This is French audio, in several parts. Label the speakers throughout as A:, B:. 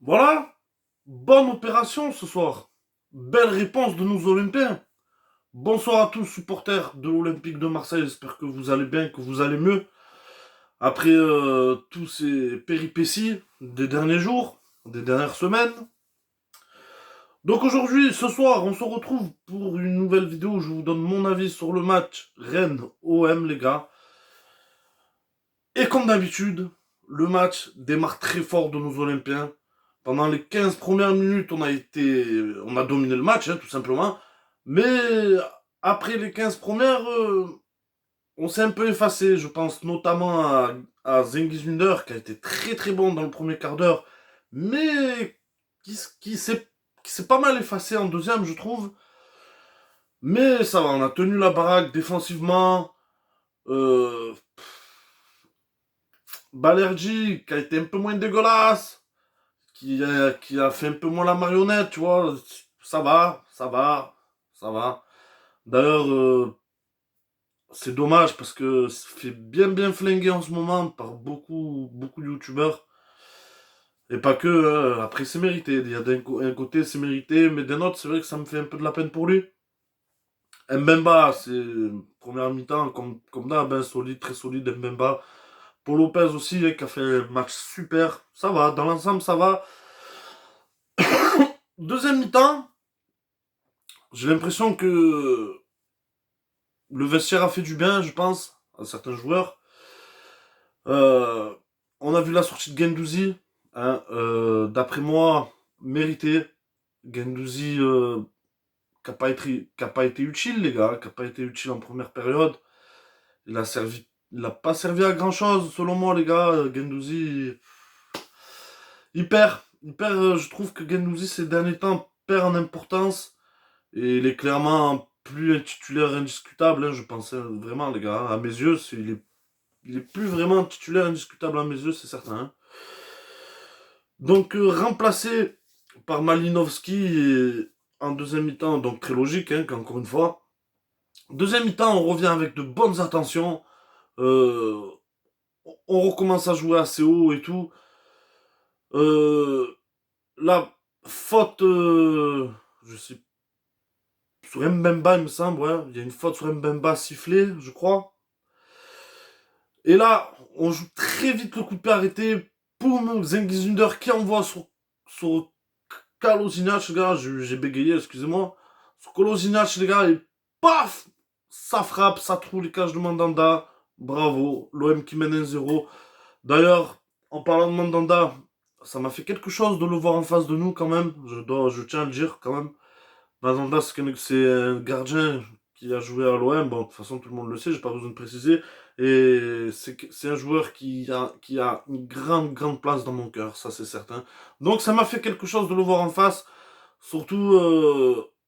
A: Voilà, bonne opération ce soir. Belle réponse de nos Olympiens. Bonsoir à tous supporters de l'Olympique de Marseille. J'espère que vous allez bien, que vous allez mieux. Après tous ces péripéties des derniers jours, des dernières semaines. Donc aujourd'hui, ce soir, on se retrouve pour une nouvelle vidéo où je vous donne mon avis sur le match Rennes-OM, les gars. Et comme d'habitude, le match démarre très fort de nos Olympiens. Pendant les 15 premières minutes, on a dominé le match, hein, tout simplement. Mais après les 15 premières, on s'est un peu effacé. Je pense notamment à Cengiz Ünder, qui a été très très bon dans le premier quart d'heure, mais qui, s- qui s'est pas mal effacé en deuxième, je trouve. Mais ça va, on a tenu la baraque défensivement. Euh, Balerji, qui a été un peu moins dégueulasse. Qui a fait un peu moins la marionnette, tu vois. Ça va, ça va, ça va. D'ailleurs, c'est dommage parce que ça fait bien bien flinguer en ce moment par beaucoup de youtubeurs. Et pas que, hein. Après c'est mérité. Il y a un côté c'est mérité, mais d'un autre c'est vrai que ça me fait un peu de la peine pour lui. Mbemba, c'est première mi-temps, comme d'hab, hein, solide, très solide, Mbemba. Pour Lopez aussi, hein, qui a fait un match super. Ça va, dans l'ensemble ça va. Deuxième mi-temps, j'ai l'impression que le vestiaire a fait du bien, je pense, à certains joueurs. Euh, on a vu la sortie de Guendouzi, hein, d'après moi, mérité. Guendouzi, qui a pas été utile, les gars, qui a pas été utile en première période. Il a pas servi à grand chose, selon moi, les gars. Guendouzi, je trouve que Guendouzi, ces derniers temps, perd en importance. Et il est clairement plus un titulaire indiscutable, hein, je pensais vraiment, les gars. À mes yeux, il est plus vraiment titulaire indiscutable à mes yeux, c'est certain, hein. Donc, remplacé par Malinowski en deuxième mi-temps, donc très logique, hein, qu'encore une fois. Deuxième mi-temps, on revient avec de bonnes intentions. Euh, on recommence à jouer assez haut et tout. Euh, la faute, je sais, sur Mbemba, il me semble, ouais. Il y a une faute sur Mbemba sifflée, je crois. Et là, on joue très vite le coup de pied arrêté. Poum, Cengiz Ünder qui envoie sur Kolasinac, les gars. J'ai bégayé, excusez-moi. Sur Kolasinac, les gars, et paf, ça frappe, ça trouve les cages de Mandanda. Bravo, l'OM qui mène 1-0. D'ailleurs, en parlant de Mandanda, ça m'a fait quelque chose de le voir en face de nous quand même. Je tiens à le dire quand même. Mandanda, c'est un gardien qui a joué à l'OM. Bon, de toute façon, tout le monde le sait, j'ai pas besoin de préciser. Et c'est un joueur qui a une grande place dans mon cœur, ça c'est certain. Donc ça m'a fait quelque chose de le voir en face. Surtout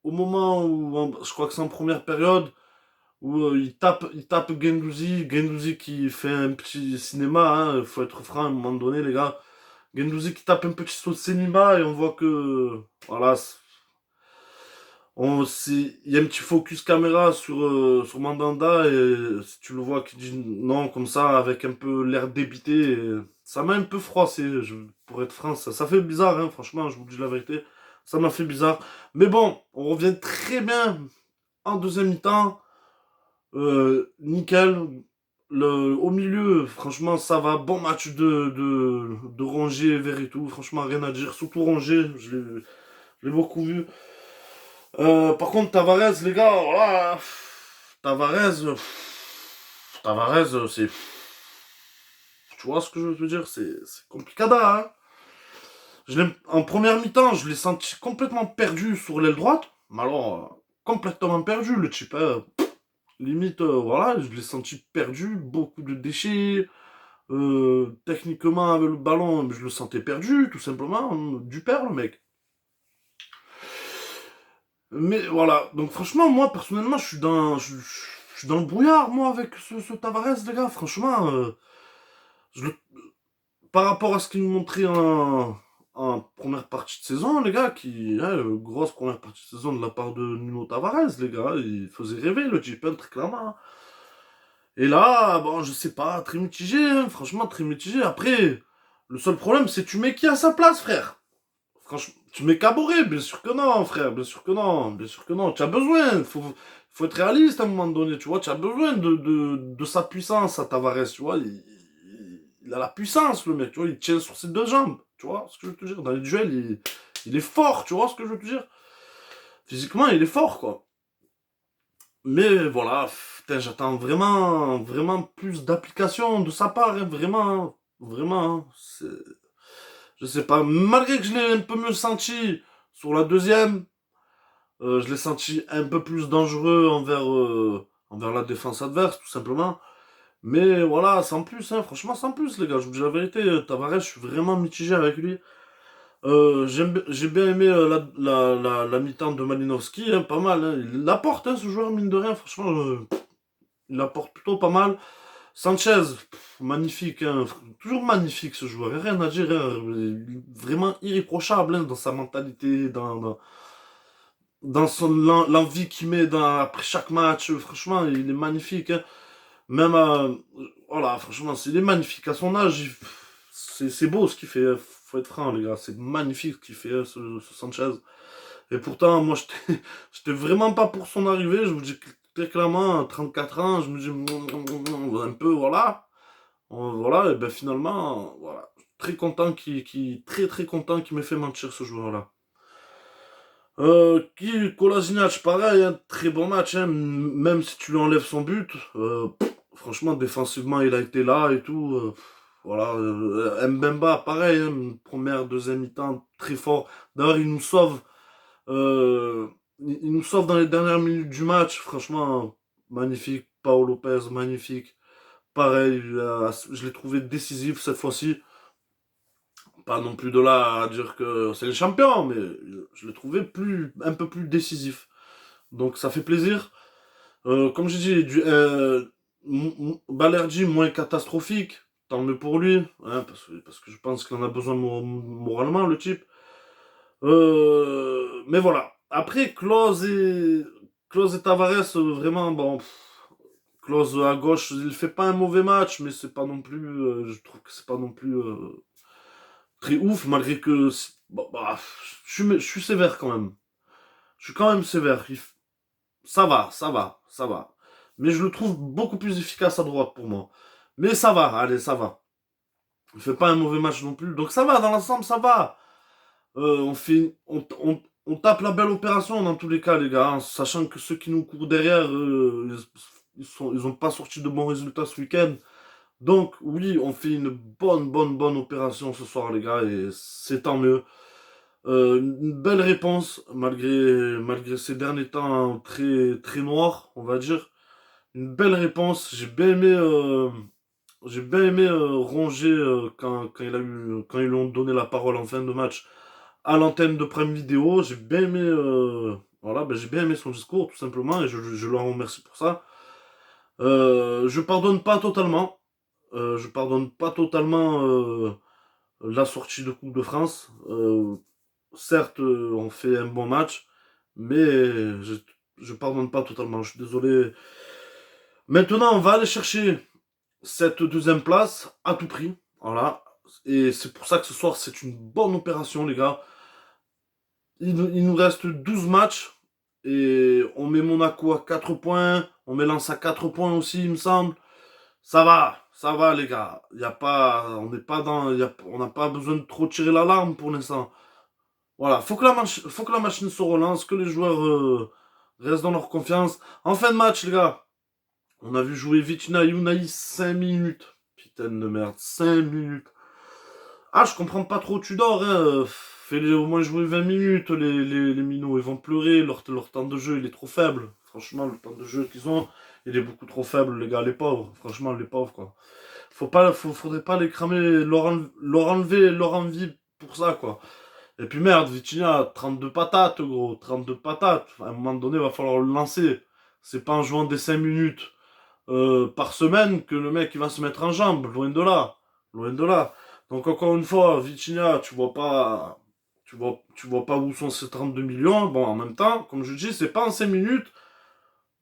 A: au moment où, je crois que c'est en première période, où il tape Guendouzi. Guendouzi qui fait un petit cinéma, hein, faut être franc à un moment donné, les gars. Guendouzi qui tape un petit saut de cinéma et on voit que, voilà, il y a un petit focus caméra sur Mandanda et si tu le vois qui dit non comme ça avec un peu l'air débité, ça m'a un peu froissé, pour être franc, ça fait bizarre, hein, franchement, je vous dis la vérité, ça m'a fait bizarre. Mais bon, on revient très bien en deuxième mi-temps, nickel. Au milieu, franchement, ça va. Bon match de Rongier vers et tout. Franchement, rien à dire. Surtout Rongier, je l'ai beaucoup vu. Par contre, Tavares, les gars, voilà. Tavares, c'est. Tu vois ce que je veux dire? C'est complicada, hein. En première mi-temps, je l'ai senti complètement perdu sur l'aile droite. Mais alors, complètement perdu, le type. Hein. Limite, voilà, je l'ai senti perdu, beaucoup de déchets. Techniquement, avec le ballon, je le sentais perdu, tout simplement. Du père, le mec. Mais voilà, donc franchement, moi, personnellement, je suis dans le brouillard, moi, avec ce Tavares, les gars. Franchement, je le- par rapport à ce qu'il nous montrait en première partie de saison, les gars, grosse première partie de saison de la part de Nuno Tavares, les gars, il faisait rêver le Jeep, très clairement. Et là, bon, je sais pas, très mitigé, hein, franchement, très mitigé. Après, le seul problème, c'est tu mets qui à sa place, frère? Franchement, tu mets Caboret, bien sûr que non, frère, bien sûr que non, bien sûr que non. Tu as besoin, faut être réaliste à un moment donné, tu vois. Tu as besoin de sa puissance à Tavares, tu vois. Il a la puissance, le mec, tu vois. Il tient sur ses deux jambes, tu vois ce que je veux te dire. Dans les duels, il est fort, tu vois ce que je veux te dire. Physiquement, il est fort, quoi. Mais voilà, putain, j'attends vraiment, vraiment plus d'application de sa part, hein, vraiment, vraiment. Hein. Je sais pas, malgré que je l'ai un peu mieux senti sur la deuxième, je l'ai senti un peu plus dangereux envers la défense adverse, tout simplement. Mais voilà, sans plus, hein, franchement, sans plus, les gars, je vous dis la vérité, Tavares, je suis vraiment mitigé avec lui. J'ai bien aimé la mi-temps de Malinowski, hein, pas mal. Hein. Il apporte, hein, ce joueur, mine de rien, franchement, il apporte plutôt pas mal. Sanchez, magnifique, hein, toujours magnifique ce joueur, rien à dire, hein, vraiment irréprochable hein, dans sa mentalité, dans l'envie qu'il met après chaque match, franchement, il est magnifique. Hein. Même, voilà, franchement, il est magnifique. À son âge, c'est beau ce qu'il fait, hein, faut être franc, les gars, c'est magnifique ce qu'il fait, hein, ce Sanchez. Et pourtant, moi, j'étais j'étais vraiment pas pour son arrivée, je vous dis très clairement, à 34 ans, je me dis, un peu, voilà. Voilà, et ben finalement, voilà. Très content très très content qu'il m'ait fait mentir ce joueur-là. Kolasinac, pareil, un très bon match, hein, même si tu lui enlèves son but. Franchement, défensivement, il a été là et tout. Voilà. Mbemba, pareil, hein, première, deuxième mi-temps, très fort. D'ailleurs, euh, il nous sauve dans les dernières minutes du match. Franchement, magnifique. Paolo Lopez, magnifique. Pareil, je l'ai trouvé décisif cette fois-ci. Pas non plus de là à dire que c'est le champion, mais je l'ai trouvé un peu plus décisif. Donc ça fait plaisir. Comme j'ai dit, Balerdi moins catastrophique, tant mieux pour lui, hein, parce que je pense qu'il en a besoin moralement, le type. Mais voilà. Après, Klose et Tavares, vraiment, bon, Klose à gauche, il fait pas un mauvais match, mais c'est pas non plus, je trouve que c'est pas non plus très ouf, malgré que, bon, bah, je suis sévère quand même. Je suis quand même sévère. Ça va, ça va, ça va. Mais je le trouve beaucoup plus efficace à droite pour moi. Mais ça va, allez, ça va. Il fait pas un mauvais match non plus. Donc ça va, dans l'ensemble, ça va. On tape la belle opération dans tous les cas, les gars. Hein, sachant que ceux qui nous courent derrière, ils ont pas sorti de bons résultats ce week-end. Donc oui, on fait une bonne opération ce soir, les gars. Et c'est tant mieux. Une belle réponse, malgré ces derniers temps très noirs, on va dire. Une belle réponse. J'ai bien aimé Rongier quand ils lui ont donné la parole en fin de match à l'antenne de Prime Vidéo. J'ai bien aimé, voilà, ben, j'ai bien aimé son discours tout simplement et je le remercie pour ça. Je pardonne pas totalement. Je pardonne pas totalement la sortie de Coupe de France. Certes, on fait un bon match, mais je pardonne pas totalement. Je suis désolé. Maintenant, on va aller chercher cette deuxième place à tout prix. Voilà. Et c'est pour ça que ce soir, c'est une bonne opération, les gars. Il nous reste 12 matchs. Et on met Monaco à 4 points. On met Lens à 4 points aussi, il me semble. Ça va, les gars. Y a pas, on n'est pas dans, on n'a pas besoin de trop tirer l'alarme pour l'instant. Voilà, faut que la machine se relance, que les joueurs restent dans leur confiance. En fin de match, les gars, on a vu jouer Vitina Unai 5 minutes. Putain de merde, 5 minutes. Ah, je comprends pas trop Tudor, hein. Fais-les au moins jouer 20 minutes, les minots. Ils vont pleurer, leur temps de jeu, il est trop faible. Franchement, le temps de jeu qu'ils ont, il est beaucoup trop faible, les gars, les pauvres. Franchement, les pauvres, quoi. Faudrait pas les cramer, leur enlever leur envie pour ça, quoi. Et puis merde, Vitinha, 32 patates, gros, 32 patates. À un moment donné, il va falloir le lancer. C'est pas en jouant des 5 minutes par semaine que le mec il va se mettre en jambe, loin de là. Loin de là. Donc encore une fois, Vitinha, tu vois pas où sont ces 32 millions. Bon, en même temps, comme je dis, c'est pas en 5 minutes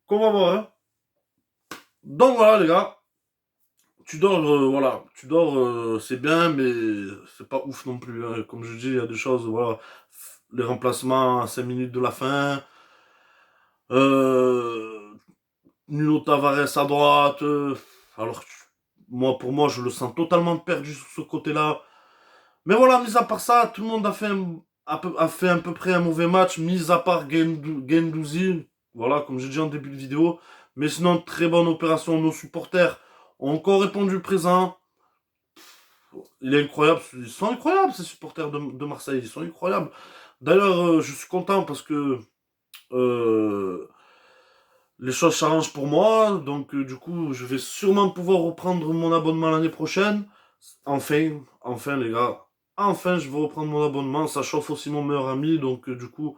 A: qu'on va voir. Hein. Donc voilà les gars, tu dors, voilà, tu dors, c'est bien, mais c'est pas ouf non plus, hein. Comme je dis, il y a des choses, voilà, les remplacements à 5 minutes de la fin, euh, Nuno Tavares à droite, alors moi, pour moi, je le sens totalement perdu sur ce côté-là. Mais voilà, mis à part ça, tout le monde a fait à peu près un mauvais match, mis à part Guendouzi, voilà, comme j'ai dit en début de vidéo. Mais sinon, très bonne opération. Nos supporters ont encore répondu présent. Il est incroyable, ils sont incroyables ces supporters de Marseille, ils sont incroyables. D'ailleurs, je suis content parce que euh, les choses s'arrangent pour moi, donc du coup, je vais sûrement pouvoir reprendre mon abonnement l'année prochaine. Enfin, enfin les gars, enfin je vais reprendre mon abonnement, ça chauffe aussi mon meilleur ami, donc du coup,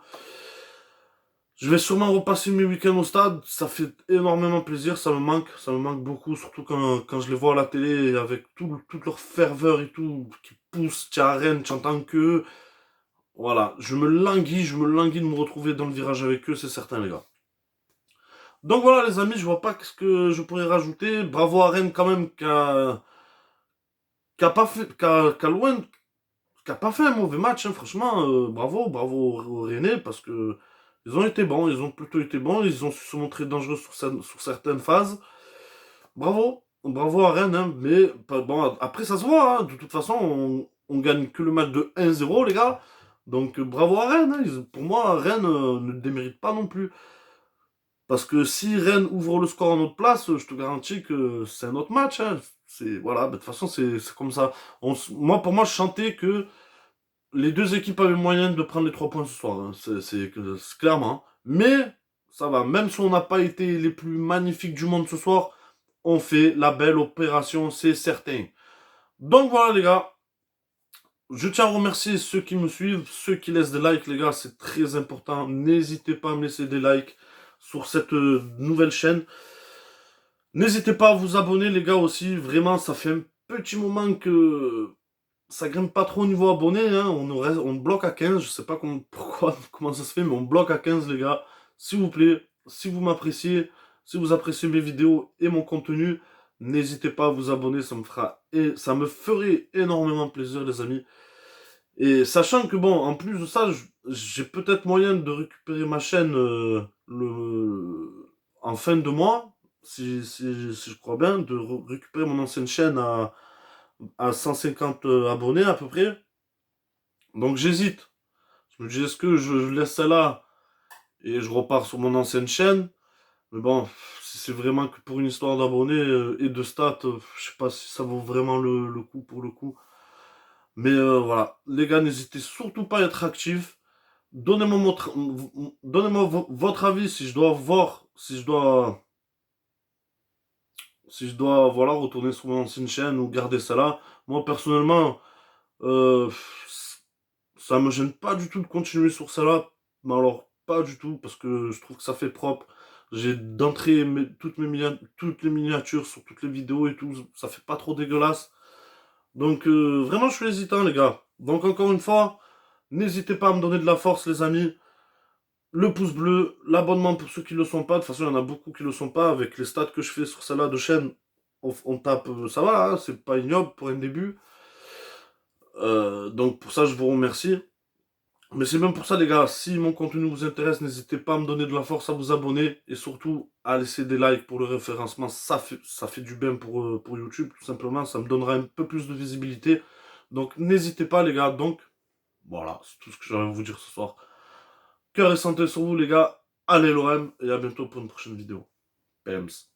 A: je vais sûrement repasser mes week-ends au stade, ça fait énormément plaisir, ça me manque beaucoup, surtout quand je les vois à la télé avec toute leur ferveur et tout, qui poussent, tu es à Rennes, tu entends que, voilà, je me languis de me retrouver dans le virage avec eux, c'est certain les gars. Donc voilà les amis, je vois pas ce que je pourrais rajouter, bravo à Rennes quand même qui a pas fait, qui a loin qui a pas fait un mauvais match, hein, franchement, bravo, bravo aux Rennais, parce que ils ont été bons, ils ont plutôt été bons, ils ont su se montrer dangereux sur certaines phases. Bravo, bravo à Rennes, hein, mais bon, après ça se voit, hein, de toute façon, on gagne que le match de 1-0, les gars. Donc bravo à Rennes, hein, pour moi, Rennes ne démérite pas non plus. Parce que si Rennes ouvre le score en notre place, je te garantis que c'est un autre match, hein. C'est, voilà, bah, de toute façon, c'est comme ça. Pour moi, je chantais que les deux équipes avaient moyen de prendre les 3 points ce soir, hein. C'est clairement. Mais ça va, même si on n'a pas été les plus magnifiques du monde ce soir, on fait la belle opération, c'est certain. Donc voilà les gars, je tiens à remercier ceux qui me suivent, ceux qui laissent des likes les gars, c'est très important. N'hésitez pas à me laisser des likes sur cette nouvelle chaîne. N'hésitez pas à vous abonner les gars aussi, vraiment ça fait un petit moment que ça grimpe pas trop au niveau abonné, hein. On bloque à 15, je sais pas pourquoi, comment ça se fait, mais on bloque à 15 les gars. S'il vous plaît, si vous m'appréciez, si vous appréciez mes vidéos et mon contenu, n'hésitez pas à vous abonner, ça me ferait énormément plaisir les amis. Et sachant que bon, en plus de ça, j'ai peut-être moyen de récupérer ma chaîne en fin de mois, si je crois bien, de récupérer mon ancienne chaîne à 150 abonnés à peu près. Donc j'hésite. Je me dis, est-ce que je laisse celle-là et je repars sur mon ancienne chaîne? Mais bon, si c'est vraiment que pour une histoire d'abonnés et de stats, je sais pas si ça vaut vraiment le coup pour le coup. Mais voilà, les gars, n'hésitez surtout pas à être actifs. Donnez-moi votre avis si je dois voir, si je dois voilà, retourner sur mon ancienne chaîne ou garder celle-là. Moi personnellement, euh, ça me gêne pas du tout de continuer sur celle-là, mais alors pas du tout, parce que je trouve que ça fait propre. J'ai d'entrée toutes les miniatures sur toutes les vidéos et tout, ça fait pas trop dégueulasse. Donc vraiment je suis hésitant les gars. Donc encore une fois, n'hésitez pas à me donner de la force les amis. Le pouce bleu, l'abonnement pour ceux qui le sont pas. De toute façon, il y en a beaucoup qui le sont pas. Avec les stats que je fais sur celle-là de chaîne, on tape, ça va, hein, c'est pas ignoble pour un début. Donc pour ça, je vous remercie. Mais c'est même pour ça, les gars, si mon contenu vous intéresse, n'hésitez pas à me donner de la force, à vous abonner et surtout à laisser des likes pour le référencement. Ça fait du bien pour YouTube, tout simplement. Ça me donnera un peu plus de visibilité. Donc n'hésitez pas, les gars. Donc voilà, c'est tout ce que j'avais à vous dire ce soir. Cœur et santé sur vous, les gars. Allez l'OM et à bientôt pour une prochaine vidéo. PMS.